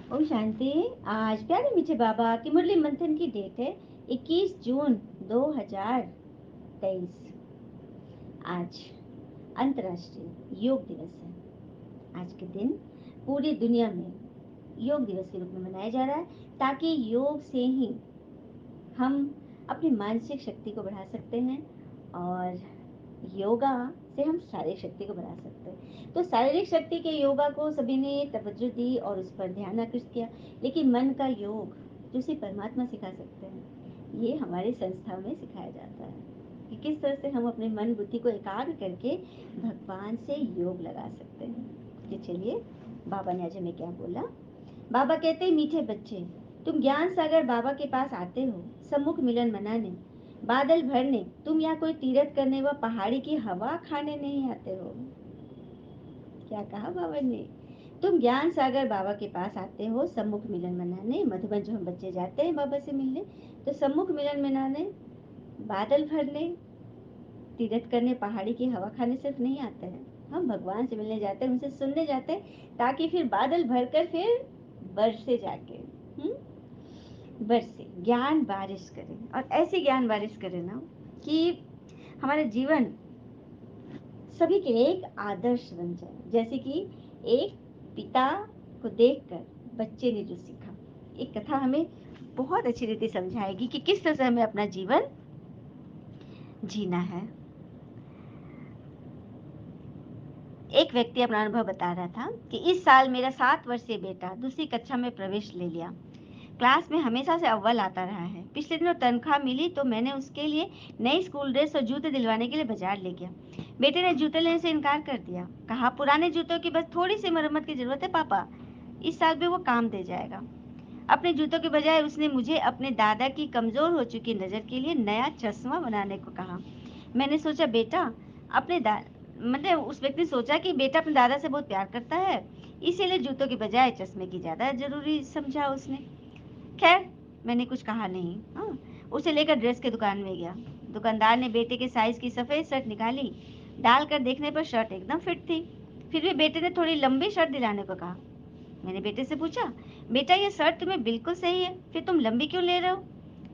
ओम शांति। आज प्यारे मीठे बाबा की मुरली मंथन की डेट है 21 जून 2023। आज अंतर्राष्ट्रीय योग दिवस है। आज के दिन पूरी दुनिया में योग दिवस के रूप में मनाया जा रहा है, ताकि योग से ही हम अपनी मानसिक शक्ति को बढ़ा सकते हैं और योगा से हम शारीरिक शक्ति को बढ़ा सकते हैं। तो शारीरिक शक्ति के योगा को सभी ने तवज्जो दी और उस पर ध्यान आकृष्ट किया, लेकिन मन का योग जो सिर्फ परमात्मा सिखा सकते हैं, ये हमारी संस्था में सिखाया जाता है कि किस तरह से हम अपने मन बुद्धि को एकाग्र करके भगवान से योग लगा सकते हैं। तो चलिए, बाबा ने आज हमें क्या बोला। बाबा कहते हैं, मीठे बच्चे, तुम ज्ञान सागर बाबा के पास आते हो सम्मुख मिलन मनाने, बादल भरने। तुम यहाँ कोई तीरथ करने व पहाड़ी की हवा खाने नहीं आते हो। क्या कहा बाबा ने? तुम ज्ञान सागर बाबा के पास आते हो सम्मुख मिलन मनाने। मधुबन जो हम बच्चे जाते हैं बाबा से मिलने, तो सम्मुख मिलन मनाने, बादल भरने, तीरथ करने, पहाड़ी की हवा खाने सिर्फ नहीं आते हैं। हम भगवान से मिलने जाते हैं, उनसे सुनने जाते हैं, ताकि फिर बादल भरकर फिर बरसे जाके बरसे ज्ञान बारिश करें, और ऐसी ज्ञान बारिश करें ना कि हमारा जीवन सभी के लिए एक आदर्श बन जाए। जैसे कि एक पिता को देखकर बच्चे ने जो सीखा, एक कथा हमें बहुत अच्छी रीति समझाएगी कि किस तरह से हमें अपना जीवन जीना है। एक व्यक्ति अपना अनुभव बता रहा था कि इस साल मेरा 7 वर्षीय बेटा दूसरी कक्षा में प्रवेश ले लिया। क्लास में हमेशा से अव्वल आता रहा है। पिछले दिनों तनख्वाह मिली तो मैंने उसके लिए नई स्कूल ड्रेस और जूते दिलवाने के लिए बाजार ले गया। बेटे ने जूते लेने से इनकार कर दिया। कहा, पुराने जूतों की बस थोड़ी सी मरम्मत की जरूरत है पापा, इस साल भी वो काम दे जाएगा। अपने जूतों के बजाय उसने मुझे अपने दादा की कमजोर हो चुकी नजर के लिए नया चश्मा बनाने को कहा। मैंने सोचा, बेटा अपने मतलब उस व्यक्ति ने सोचा कि बेटा अपने दादा से बहुत प्यार करता है, इसीलिए जूतों के बजाय चश्मे की ज्यादा जरूरी समझा उसने। खैर, मैंने कुछ कहा नहीं। हाँ, उसे लेकर ड्रेस की दुकान में गया। दुकानदार ने बेटे के साइज की सफेद शर्ट निकाली। डालकर देखने पर शर्ट एकदम फिट थी। फिर भी बेटे ने थोड़ी लंबी शर्ट दिलाने को कहा। मैंने बेटे से पूछा, बेटा ये शर्ट तुम्हें बिल्कुल सही है, फिर तुम लंबी क्यों ले रहे हो?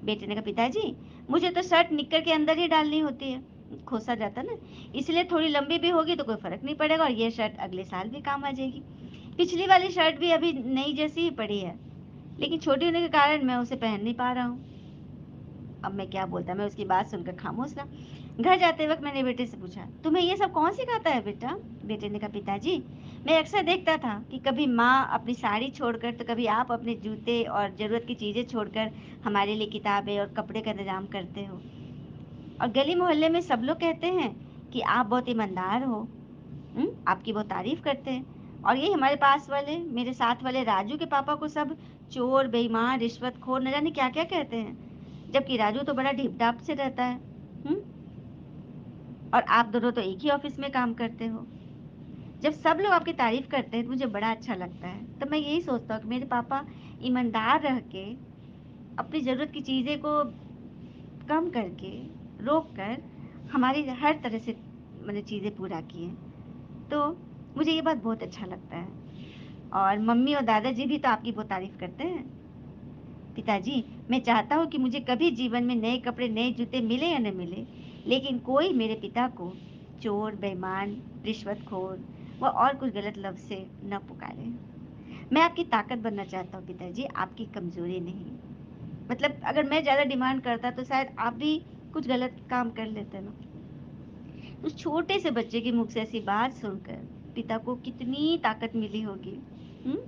बेटे ने कहा, पिताजी मुझे तो शर्ट निक्कर के अंदर ही डालनी होती है, खोसा जाता ना, इसलिए थोड़ी लंबी भी होगी तो कोई फर्क नहीं पड़ेगा और ये शर्ट अगले साल भी काम आ जाएगी। पिछली वाली शर्ट भी अभी नई जैसी ही पड़ी है, लेकिन छोटी होने के कारण मैं उसे पहन नहीं पा रहा हूँ। अब मैं क्या बोलता, मैं उसकी बात सुनकर खामोश रहा। घर जाते वक्त मैंने बेटे से पूछा, तुम्हें ये सब कौन सिखाता है बेटा? बेटे ने कहा, पिताजी मैं अक्सर देखता था कि कभी माँ अपनी साड़ी छोड़कर तो कभी आप अपने जूते और जरूरत की चीजें छोड़कर हमारे लिए किताबें और कपड़े का इंतजाम करते हो। और गली मोहल्ले में सब लोग कहते हैं कि आप बहुत ईमानदार हो। आपकी बहुत तारीफ करते हैं। और ये हमारे पास वाले, मेरे साथ वाले राजू के पापा को सब चोर, बेईमान, रिश्वतखोर न जाने क्या क्या कहते हैं, जबकि राजू तो बड़ा ढीप ढाप से रहता है। और आप दोनों तो एक ही ऑफिस में काम करते हो। जब सब लोग आपकी तारीफ करते हैं तो मुझे बड़ा अच्छा लगता है। तो मैं यही सोचता हूँ कि मेरे पापा ईमानदार रह के अपनी जरूरत की चीजें को कम करके, रोक कर हमारी हर तरह से मतलब चीजें पूरा किए। तो मुझे ये बात बहुत अच्छा लगता है। और मम्मी और दादाजी भी तो आपकी बहुत तारीफ करते हैं। पिताजी मैं चाहता हूँ कि मुझे कभी जीवन में नए कपड़े, नए जूते मिले या न मिले, लेकिन कोई मेरे पिता को चोर, बेईमान, रिश्वतखोर व और कुछ गलत लफ्ज से न पुकारे। मैं आपकी ताकत बनना चाहता हूँ पिताजी, आपकी कमजोरी नहीं। मतलब अगर मैं ज्यादा डिमांड करता तो शायद आप भी कुछ गलत काम कर लेते ना। उस छोटे से बच्चे के मुख से ऐसी बात सुनकर पिता को कितनी ताकत मिली होगी। हम्म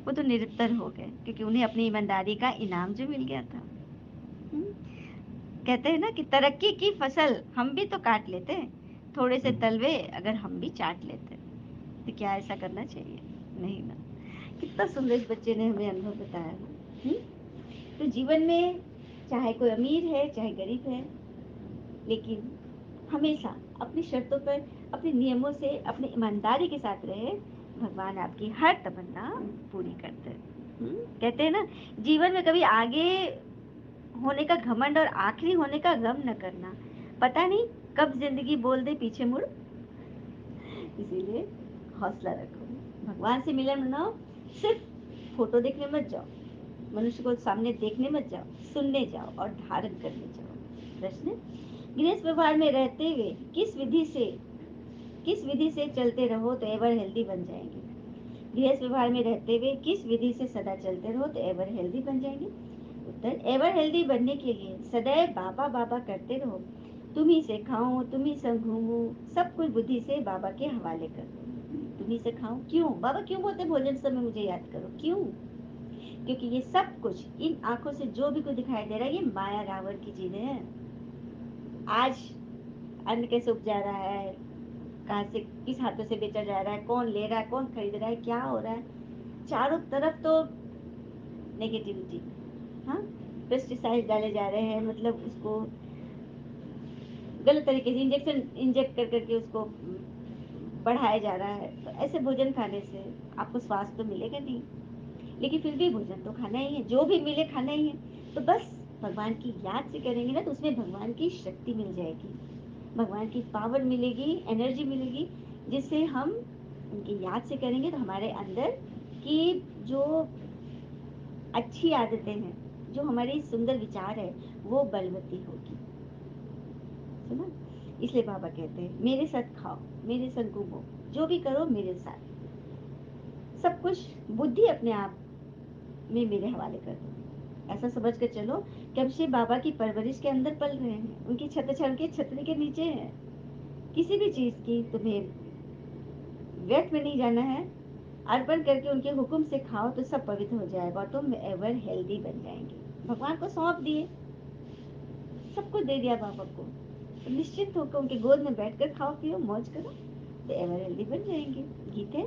वो तो निरुत्तर हो गए, क्योंकि उन्हें अपनी ईमानदारी का इनाम जो मिल गया था। कहते हैं ना कि तरक्की की फसल हम भी तो काट लेते, थोड़े से तलवे अगर हम भी चाट लेते, तो क्या ऐसा करना चाहिए? नहीं ना। कितना सुंदर इस बच्चे ने हमें अनुभव बताया ना। तो जीवन में चाहे कोई अमीर है चाहे गरीब है, लेकिन हमेशा अपनी शर्तों पर, अपने नियमों से, अपनी ईमानदारी के साथ रहे, भगवान आपकी हर तमन्ना पूरी करते हैं। कहते हैं ना, जीवन में कभी आगे होने का घमंड और आखिरी होने का गम न करना, पता नहीं कब जिंदगी बोल दे पीछे मुड़। इसीलिए हौसला रखो, भगवान से मिलन मनाओ, सिर्फ फोटो देखने मत जाओ, मनुष्य को सामने देखने मत जाओ, सुनने जाओ और धारण करने जाओ। प्रश्न, गृहस्थ व्यवहार में रहते हुए किस विधि से चलते रहो तो एवर हेल्दी बन जाएंगे? गृहस्थ व्यवहार में रहते हुए किस विधि से सदा चलते रहो तो एवर हेल्दी बन जाएंगे? उत्तर, एवर हेल्दी बनने के लिए सदैव बाबा बाबा करते रहो। तुम ही से खाऊं, तुम ही संग घूमूं, सब कुछ बुद्धि से बाबा के हवाले कर दो। तुम ही से खाऊं, क्यों बाबा क्यों बोलते भोजन समय मुझे याद करो? क्यों? क्योंकि ये सब कुछ इन आंखों से जो भी कुछ दिखाई दे रहा है ये माया रावण की चीजें हैं। आज अन्न कैसे उपजा रहा है, कहाँ से किस हाथों से बेचा जा रहा है, कौन ले रहा है, कौन खरीद रहा है, क्या हो रहा है, चारों तरफ तो नेगेटिविटी। हाँ, पेस्टिसाइड डाले जा रहे हैं, मतलब उसको गलत तरीके से इंजेक्ट कर करके उसको बढ़ाया जा रहा है। तो ऐसे भोजन खाने से आपको स्वास्थ्य तो मिलेगा नहीं, लेकिन फिर भी भोजन तो खाना ही है, जो भी मिले खाना ही है। तो बस भगवान की याद से करेंगे ना तो उसमें भगवान की शक्ति मिल जाएगी, भगवान की पावर मिलेगी, एनर्जी मिलेगी, जिससे हम उनकी याद से करेंगे तो हमारे अंदर की जो अच्छी आदतें हैं, जो हमारी सुंदर विचार है, वो बलवती होगी। सुना? इसलिए बाबा कहते हैं मेरे साथ खाओ, मेरे संग घूमो, जो भी करो मेरे साथ, सब कुछ बुद्धि अपने आप में मेरे हवाले कर दो। ऐसा समझ कर चलो कि हम शिव बाबा की परवरिश के अंदर पल रहे हैं, उनकी छतरी के नीचे है। किसी भी चीज की तुम्हें व्यर्थ में नहीं जाना है, अर्पण करके उनके हुक्म से खाओ तो सब पवित्र हो जाएगा और तुम एवर हेल्दी बन जाएंगे। भगवान को सौंप दिए, सब कुछ दे दिया बाबा को, तो निश्चिंत होकर उनके गोद में बैठकर खाओ पियो मौज करो तो एवर हेल्दी बन जाएंगे। गीत है,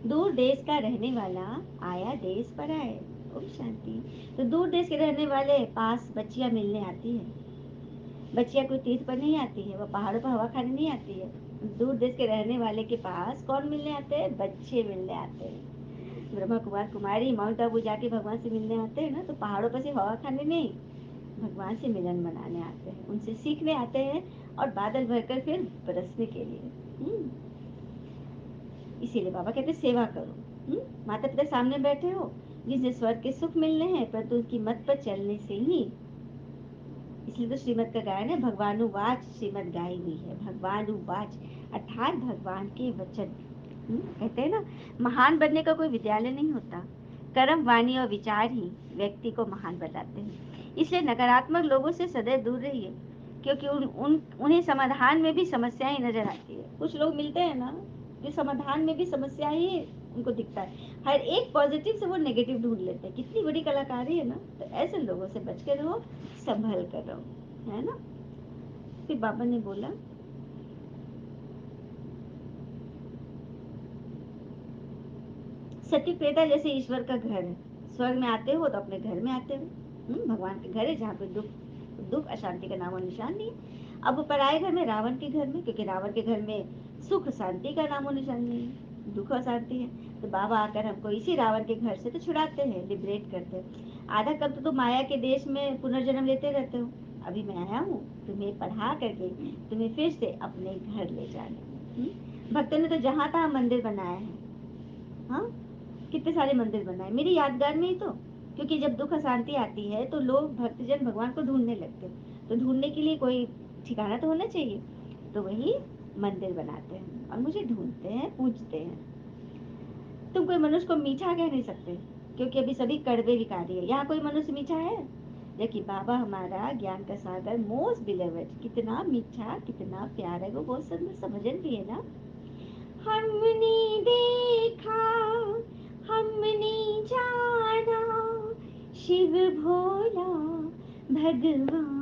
दूर देश का रहने वाला आया देश पर आए, ओम शांति। तो दूर देश के रहने वाले पास बच्चियां मिलने आती है। बच्चियां कोई तीर्थ पर नहीं आती है, वो पहाड़ों पर हवा खाने नहीं आती है। दूर देश के रहने वाले के पास कौन मिलने आते हैं? बच्चे मिलने आते हैं। ब्रह्मा कुमार कुमारी माउंट आबू जाके भगवान से मिलने आते हैं ना, तो पहाड़ों पर से हवा खाने नहीं, भगवान से मिलन मनाने आते हैं, उनसे सीखने आते हैं और बादल भरकर फिर बरसने के लिए। इसीलिए बाबा कहते सेवा करो। माता पिता सामने बैठे हो, जिसे स्वर्ग के सुख मिलने हैं, परंतु उनकी मत पर चलने से ही। इसलिए तो श्रीमद का गायन है, भगवानुवाच श्रीमद गाई हुई है। भगवानुवाच अर्थात भगवान के वचन। कहते हैं ना, महान बनने का कोई विद्यालय नहीं होता, कर्म वाणी और विचार ही व्यक्ति को महान बनाते हैं। इसलिए नकारात्मक लोगों से सदैव दूर रहिए, क्योंकि उन्हें समाधान में भी समस्याएं नजर आती है। कुछ लोग मिलते हैं ना जो समाधान में भी समस्या ही उनको दिखता है, हर एक पॉजिटिव से वो नेगेटिव ढूंढ लेते हैं। कितनी बड़ी कलाकारी है ना। तो ऐसे लोगों से बच के रहो, संभल कर रहो, है ना। फिर बाबा ने बोला, सती प्रेता जैसे ईश्वर का घर है, स्वर्ग में आते हो तो अपने घर में आते हो। भगवान के घर है जहाँ पे दुख दुख अशांति का नामो निशान नहीं। अब वो पराए घर में, रावण के घर में, क्योंकि रावण के घर में सुख शांति का नामो निशान नहीं है, दुख और शांति है। तो बाबा आकर हमको इसी रावण के घर से तो छुड़ाते हैं, लिबरेट करते हैं। आधा कल तो माया के देश में पुनर्जन्म लेते रहते हो, अभी मैं आया हूँ तुम्हें पढ़ा करके तुम्हें फिर से अपने घर ले जाने। भक्तों ने तो जहाँ तहाँ मंदिर बनाया है। हाँ, कितने सारे मंदिर बनाए मेरी यादगार में ही तो। क्योंकि जब दुख अशांति आती है तो लोग भक्तजन भगवान को ढूंढने लगते हैं, तो ढूंढने के लिए कोई ठिकाना तो होना चाहिए, तो वही मंदिर बनाते हैं और मुझे ढूंढते हैं, पूजते हैं। तुम कोई मनुष्य को मीठा कह नहीं सकते, क्योंकि अभी सभी कड़वे विकारी है। यहाँ कोई मनुष्य मीठा है? देखिए बाबा हमारा ज्ञान का सागर मोस्ट बिलीवेड, कितना मीठा कितना प्यारा है, वो बहुत सुंदर सा भजन भी है ना। हमने देखा, हमने जाना, शिव भोला भगवान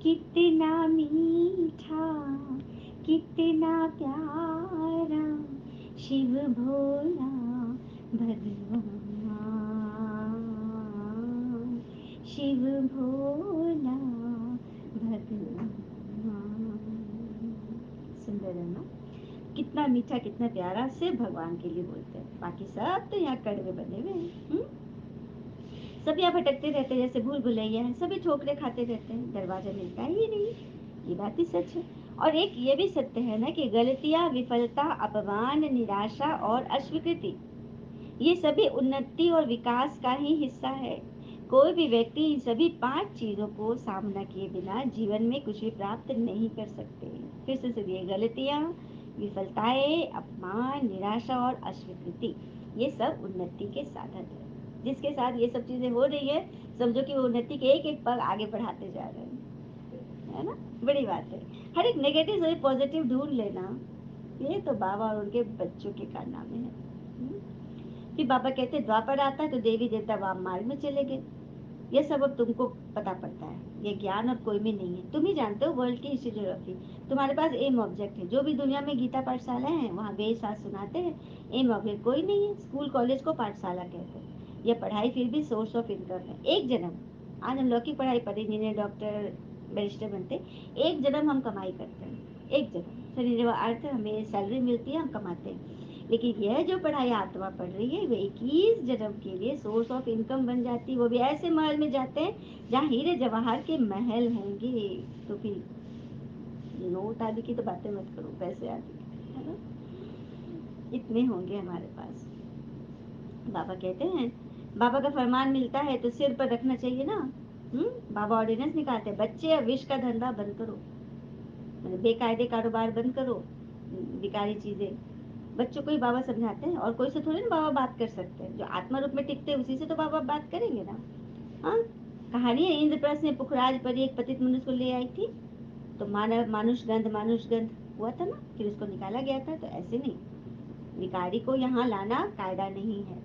कितना मीठा कितना प्यारा, शिव भोला भगवान, शिव भोला भगवान। सुंदर है ना, कितना मीठा कितना प्यारा, सिर्फ भगवान के लिए बोलते हैं, बाकी सब तो यहाँ कड़वे बने हुए हैं। सब यहाँ भटकते रहते हैं जैसे भूल भुलैया है, सभी ठोकरे खाते रहते हैं, दरवाजा मिलता ही नहीं। ये बात ही सच है। और एक ये भी सत्य है ना कि गलतियां, विफलता, अपमान, निराशा और अस्वीकृति, ये सभी उन्नति और विकास का ही हिस्सा है। कोई भी व्यक्ति इन सभी 5 चीजों को सामना किए बिना जीवन में कुछ भी प्राप्त नहीं कर सकते। फिर से सुनिए, गलतियां, विफलताएं, अपमान, निराशा और अस्वीकृति, ये सब उन्नति के साधन है। जिसके साथ ये सब चीजें हो रही है, समझो कि वो उन्नति के एक एक पग आगे बढ़ाते जा रहे हैं, है ना। बड़ी बात है। हर एक नेगेटिव से पॉजिटिव ढूंढ लेना, ये तो बाबा और उनके बच्चों के कारनामे हैं। फिर बाबा कहते द्वापर आता है तो देवी देवता वाम मार्ग में चले गए। ये सब अब तुमको पता पड़ता है, ये ज्ञान अब कोई में नहीं है। तुम ही जानते हो वर्ल्ड की हिस्ट्री ज्योग्राफी। तुम्हारे पास एम ऑब्जेक्ट है। जो भी दुनिया में गीता पाठशाला है वहाँ वेद शास्त्र सुनाते हैं। एम ऑब्जेक्ट कोई नहीं है। स्कूल कॉलेज को पाठशाला कहते हैं। यह पढ़ाई फिर भी सोर्स ऑफ इनकम है। एक जन्म, आज हम लौकिक पढ़ाई पढ़े, इंजीनियर, डॉक्टर, बैरिस्टर बनते, एक जन्म हम कमाई करते हैं। एक जन्म शरीर व अर्थ, हमें सैलरी मिलती है, हम कमाते हैं। लेकिन यह जो पढ़ाई आत्मा पढ़ रही है, वे 21 जन्म के लिए सोर्स ऑफ इनकम बन जाती है। वो भी ऐसे महल में जाते हैं जहाँ हीरे जवाहर के महल होंगे। तो फिर नोट आदि की तो बातें मत करो, पैसे आदि की, है ना, इतने होंगे हमारे पास। बाबा कहते हैं, बाबा का फरमान मिलता है तो सिर पर रखना चाहिए ना। बाबा ऑर्डिनेंस निकालते हैं, बच्चे अब विष का धंधा बंद करो, मतलब बेकायदे कारोबार बंद करो, बेकारी चीजें। बच्चों को ही बाबा समझाते हैं, और कोई से थोड़ी ना बाबा बात कर सकते हैं। जो आत्मा रूप में टिकते हैं उसी से तो बाबा बात करेंगे ना। हाँ, कहानी है, इंद्रप्रस्थ ने पुखराज पर एक पतित मनुष्य को ले आई थी। तो मानव मानुष गंध हुआ था ना, फिर उसको निकाला गया था। तो ऐसे नहीं, विकारी को यहाँ लाना कायदा नहीं है।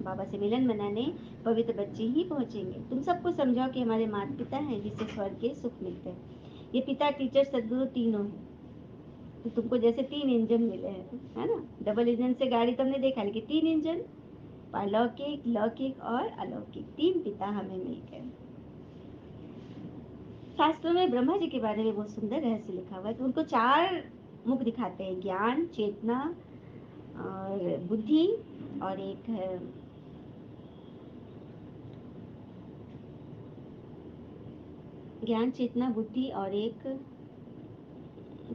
बाबा से मिलन मनाने पवित्र बच्चे ही पहुंचेंगे। तुम सबको समझाओ कि हमारे माता पिता हैं जिससे स्वर्ग के सुख मिलते हैं। ये पिता, टीचर, सदगुरु तीनों हैं। तो तुमको जैसे 3 इंजन मिले हैं, है ना। डबल इंजन से गाड़ी तुमने देखा, लेकिन 3 इंजन, पारलौकिक, लौकिक और अलौकिक, 3 पिता हमें मिल गए। शास्त्रों में ब्रह्मा जी के बारे में बहुत सुंदर रहस्य लिखा हुआ है। तो उनको 4 मुख दिखाते हैं, ज्ञान, चेतना और बुद्धि, और एक है ज्ञान, चेतना, बुद्धि, और एक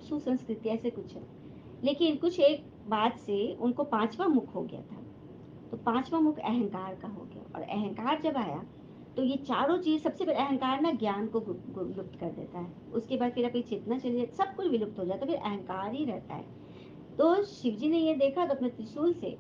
सुसंस्कृति, ऐसे कुछ है। लेकिन कुछ एक बात से उनको 5वां मुख हो गया था। तो 5वां मुख अहंकार का हो गया, और अहंकार जब आया तो ये चारों चीज, सबसे पहले अहंकार ना ज्ञान को लुप्त कर देता है। उसके बाद फिर अपनी चेतना चली जाती, सब कुछ विलुप्त हो जाता है, फिर अहंकार ही रहता है। तो शिव जी ने ये देखा तो अपने त्रिशूल से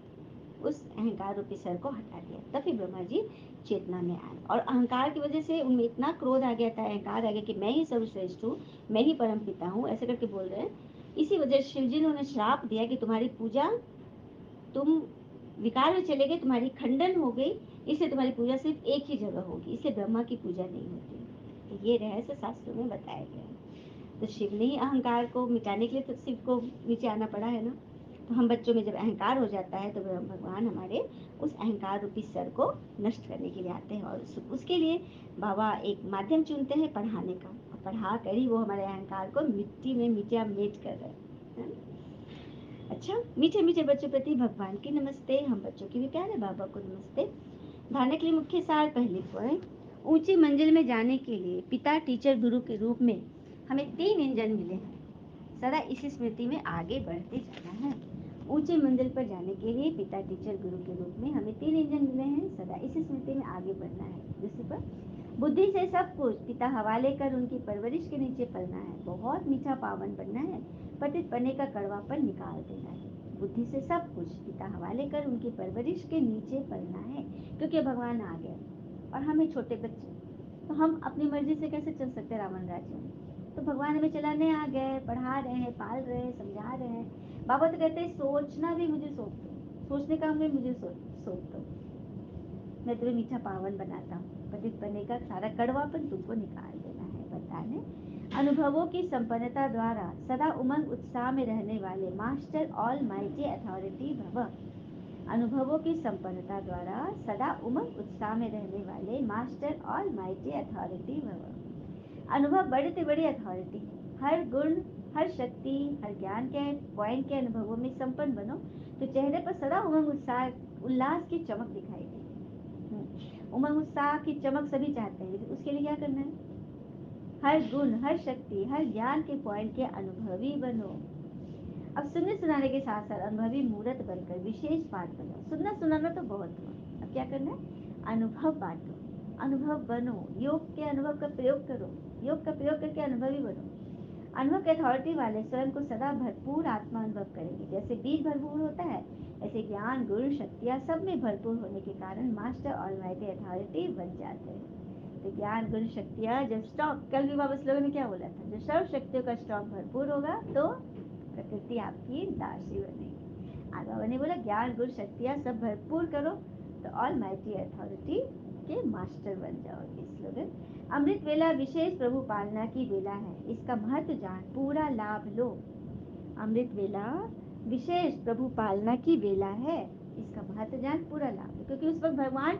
उस अहंकार रूपी सर को हटा दिया। तब फिर ब्रह्मा जी चेतना में आए, और अहंकार की वजह से उनमें इतना क्रोध आ गया था, अहंकार आ गया कि मैं ही सर्वश्रेष्ठ हूँ, मैं ही परम पिता हूँ, ऐसे करके बोल रहे हैं। इसी वजह से शिव जी ने उन्हें श्राप दिया कि तुम्हारी पूजा, तुम विकार में चले गए, तुम्हारी खंडन हो गई, इसलिए तुम्हारी पूजा सिर्फ एक ही जगह होगी, इसलिए ब्रह्मा की पूजा नहीं होती। तो ये रहस्य शास्त्रों में बताया गया है। तो शिव ने ही अहंकार को मिटाने के लिए तो शिव को नीचे आना पड़ा है ना। तो हम बच्चों में जब अहंकार हो जाता है तो भगवान हमारे उस अहंकार रूपी सर को नष्ट करने के लिए आते हैं, और उसके लिए बाबा एक माध्यम चुनते हैं, पढ़ाने का। और पढ़ा कर ही वो हमारे अहंकार को मिट्टी में मिटा मेट कर रहे हैं। अच्छा, मीठे मीठे बच्चों प्रति भगवान की नमस्ते। हम बच्चों की भी प्यारे बाबा को नमस्ते। धारणा के लिए मुख्य सार, पहली पॉइंट, ऊंची मंजिल में जाने के लिए पिता, टीचर, गुरु के रूप में हमें 3 इंजन मिले हैं। सदा इसी स्मृति में आगे बढ़ते जाना है। ऊंची मंजिल पर जाने के लिए पिता, टीचर, गुरु के रूप में हमें 3 इंजन मिले हैं। सदा इसी स्मृति में आगे बढ़ना है। दूसरी पर, बुद्धि से सब कुछ पिता हवाले कर उनकी परवरिश के नीचे पलना है। बहुत मीठा पावन बनना है, पतित पने का कड़वापन निकाल देना है। बुद्धि से सब कुछ पिता हवाले कर उनकी परवरिश के नीचे पलना है, क्योंकि भगवान आ गए और हमें छोटे बच्चे, तो हम अपनी मर्जी से कैसे चल सकते रावण राज्य में। तो भगवान हमें चलाने आ गए, पढ़ा रहे हैं, पाल रहे हैं, समझा रहे हैं। बाबा तो कहते हैं सोचना भी मुझे सौंप दो, सोचने का हमें मुझे सौंप दो, मैं तुम्हें मीठा पावन बनाता हूँ। पतित पने का सारा कड़वापन तुमको निकाल देना है। वरदान है, अनुभवों की संपन्नता द्वारा सदा उमंग उत्साह में रहने वाले मास्टर ऑल माइटी अथॉरिटी भव। अनुभवों की संपन्नता द्वारा सदा उमंग उत्साह में रहने वाले मास्टर ऑल माइटी अथॉरिटी भव। अनुभव बड़े से बड़ी अथॉरिटी, हर गुण, हर शक्ति, हर ज्ञान के पॉइंट के अनुभवों में संपन्न बनो, तो चेहरे पर सदा उमंग उत्साह, उल्लास की चमक दिखाई देगी। उमंग उत्साह की चमक सभी चाहते हैं, लेकिन उसके लिए क्या करना है? हर गुण, हर शक्ति, हर ज्ञान के पॉइंट के अनुभवी बनो। अब सुनने सुनाने के साथ साथ अनुभवी मूर्त बनकर विशेष पाठ बनो। सुनना सुनाना तो बहुत हुआ, अब क्या करना है? अनुभव बांटो, अनुभव बनो, योग के अनुभव का प्रयोग करो, योग का प्रयोग करके अनुभवी बनो। अनुभव के अथॉरिटी वाले स्वयं को सदा भरपूर आत्मा अनुभव करेंगे। जैसे बीज भरपूर होता है, ऐसे ज्ञान गुण शक्तियाँ सब में भरपूर होने के कारण मास्टर ऑलमाइटी अथॉरिटी बन जाते हैं। तो ज्ञान गुण शक्तियाँ जब स्टॉक, कल भी बाबा श्लोक ने क्या बोला था, जब सर्व शक्तियों का स्टॉक भरपूर होगा तो प्रकृति आपकी दासी बनेगी। आज बाबा ने बोला ज्ञान गुण शक्तियाँ सब भरपूर करो तो ऑल माइटी अथॉरिटी के मास्टर बन जाओगे। स्लोगन, अमृत वेला विशेष प्रभु पालना की वेला है, इसका महत्व जान पूरा लाभ लो। अमृत वेला विशेष प्रभु पालना की वेला है, इसका महत्व जान पूरा लाभ लो। क्योंकि उस वक्त भगवान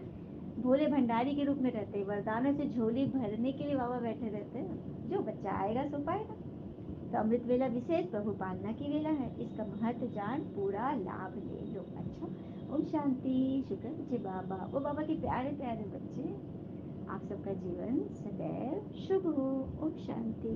भोले भंडारी के रूप में रहते हैं, वरदानों से झोली भरने के लिए बाबा बैठे रहते हैं, जो बच्चा आएगा सो पाएगा। तो अमृत वेला विशेष प्रभु पालना की वेला है, इसका महत्व जान पूरा लाभ ले लो। अच्छा, ओम शांति। शुक्र बच्चे बाबा, वो बाबा के प्यारे प्यारे बच्चे, आप सबका जीवन सदैव शुभ हो। ओम शांति।